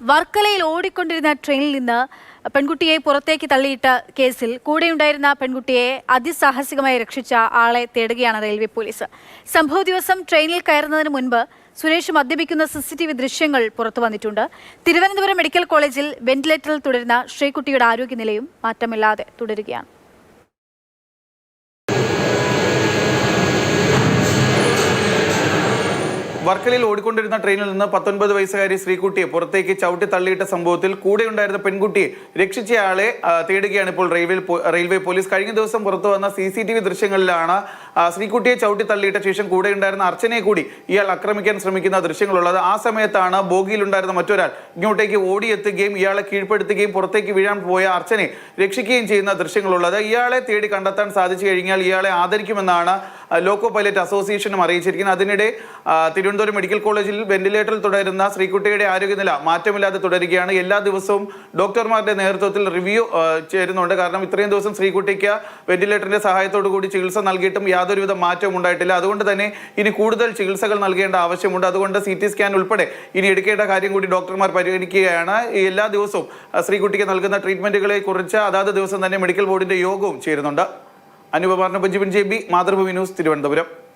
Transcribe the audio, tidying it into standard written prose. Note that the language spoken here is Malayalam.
വർക്കലയിൽ ഓടിക്കൊണ്ടിരുന്ന ട്രെയിനിൽ നിന്ന് പെൺകുട്ടിയെ പുറത്തേക്ക് തള്ളിയിട്ട കേസിൽ കൂടെയുണ്ടായിരുന്ന പെൺകുട്ടിയെ അതിസാഹസികമായി രക്ഷിച്ച ആളെ തേടുകയാണ് റെയിൽവേ പോലീസ്. സംഭവ ദിവസം ട്രെയിനിൽ കയറുന്നതിന് മുൻപ് സുരേഷ് മദ്യപിക്കുന്ന CCTV ദൃശ്യങ്ങൾ പുറത്തു വന്നിട്ടുണ്ട്. തിരുവനന്തപുരം മെഡിക്കൽ കോളേജിൽ വെന്റിലേറ്ററിൽ തുടരുന്ന ശ്രീകുട്ടിയുടെ ആരോഗ്യനിലയും മാറ്റമില്ലാതെ തുടരുകയാണ്. വർക്കലയിൽ ഓടിക്കൊണ്ടിരുന്ന ട്രെയിനിൽ നിന്ന് 19 വയസ്സുകാരി ശ്രീകുട്ടിയെ പുറത്തേക്ക് ചവിട്ടി തള്ളിയിട്ട സംഭവത്തിൽ കൂടെയുണ്ടായിരുന്ന പെൺകുട്ടിയെ രക്ഷിച്ചയാളെ തേടുകയാണ് ഇപ്പോൾ റെയിൽവേ പോലീസ്. കഴിഞ്ഞ ദിവസം പുറത്തു വന്ന CCTV ദൃശ്യങ്ങളിലാണ് ശ്രീകുട്ടിയെ ചവിട്ടി തള്ളിയിട്ട ശേഷം കൂടെയുണ്ടായിരുന്ന അർച്ചനയെ കൂടി ഇയാൾ ആക്രമിക്കാൻ ശ്രമിക്കുന്ന ദൃശ്യങ്ങളുള്ളത്. ആ സമയത്താണ് ബോഗിയിലുണ്ടായിരുന്ന മറ്റൊരാൾ ഇങ്ങോട്ടേക്ക് ഓടിയെത്തുകയും ഇയാളെ കീഴ്പ്പെടുത്തുകയും പുറത്തേക്ക് വീഴാൻ പോയ അർച്ചനയെ രക്ഷിക്കുകയും ചെയ്യുന്ന ദൃശ്യങ്ങളുള്ളത്. ഇയാളെ തേടി കണ്ടെത്താൻ സാധിച്ചു കഴിഞ്ഞാൽ ഇയാളെ ആദരിക്കുമെന്നാണ് ലോക്കോ പൈലറ്റ് അസോസിയേഷനും അറിയിച്ചിരിക്കുന്നത്. അതിനിടെ തിരുവനന്തപുരം മെഡിക്കൽ കോളേജിൽ വെന്റിലേറ്ററിൽ തുടരുന്ന ശ്രീകുട്ടിയുടെ ആരോഗ്യനില മാറ്റമില്ലാതെ തുടരുകയാണ്. എല്ലാ ദിവസവും ഡോക്ടർമാരുടെ നേതൃത്വത്തിൽ റിവ്യൂ ചേരുന്നുണ്ട്. കാരണം ഇത്രയും ദിവസം ശ്രീകുട്ടിക്ക് വെന്റിലേറ്ററിന്റെ സഹായത്തോടു കൂടി ചികിത്സ നൽകിയിട്ടും യാതൊരുവിധ മാറ്റവും ഉണ്ടായിട്ടില്ല. അതുകൊണ്ട് തന്നെ ഇനി കൂടുതൽ ചികിത്സകൾ നൽകേണ്ട ആവശ്യമുണ്ട്. അതുകൊണ്ട് CT സ്കാൻ ഉൾപ്പെടെ ഇനി എടുക്കേണ്ട കാര്യം കൂടി ഡോക്ടർമാർ പരിഗണിക്കുകയാണ്. എല്ലാ ദിവസവും ശ്രീകുട്ടിക്ക് നൽകുന്ന ട്രീറ്റ്മെന്റുകളെ കുറിച്ച് അതാത് ദിവസം തന്നെ മെഡിക്കൽ ബോർഡിന്റെ യോഗവും ചേരുന്നുണ്ട്. അനുപ പറഞ്ഞ JB, മാതൃഭൂമി ന്യൂസ്, തിരുവനന്തപുരം.